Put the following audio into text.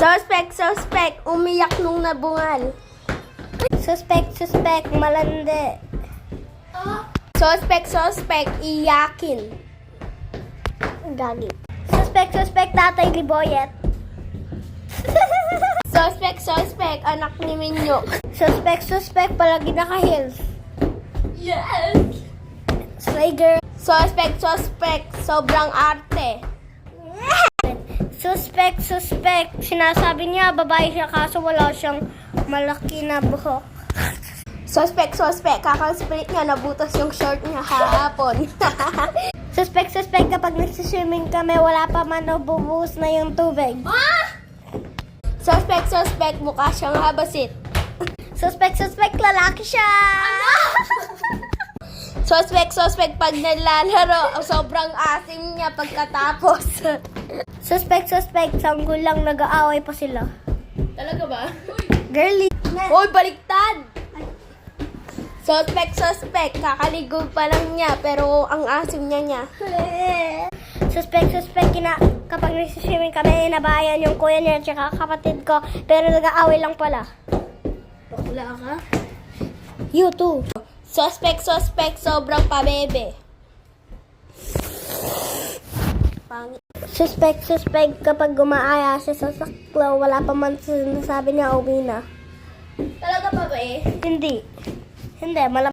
Suspect, umiyak nung nabungal. Suspect, malandi. Suspect, iyakin. Gagi. Suspect, tatay liboyet. Suspect, anak ni Minyok. Suspect, palagi naka-heels. Yes! Slay girl. Suspect, sobrang arte. Suspect, sinasabi niya babae siya kaso wala siyang malaki na buhok. Suspect, kakang-split niya, nabutas yung short niya hapon. Suspect, kapag nagsiswimming kami, wala pa man nabubuhos na yung tubig. Suspect, mukha siyang habasit. Suspect, lalaki siya! Suspect, pag nalalaro, sobrang asim niya pagkatapos. Suspect, sanggol lang nag-aaway pa sila. Talaga ba? Girly. Hoy, baliktad! Suspect, kakaligo pa lang niya, pero ang asim niya. Suspect, kapag nagsiswimming kami, nabayan yung kuya niya at kapatid ko, pero nag-aaway lang pala. Bakla ka? You too. Suspect, sobrang pabebe. Suspect, kapag gumaaya siya sa saklo, wala pa man sinasabi niya uwi na. Talaga ba eh? Hindi, malamang.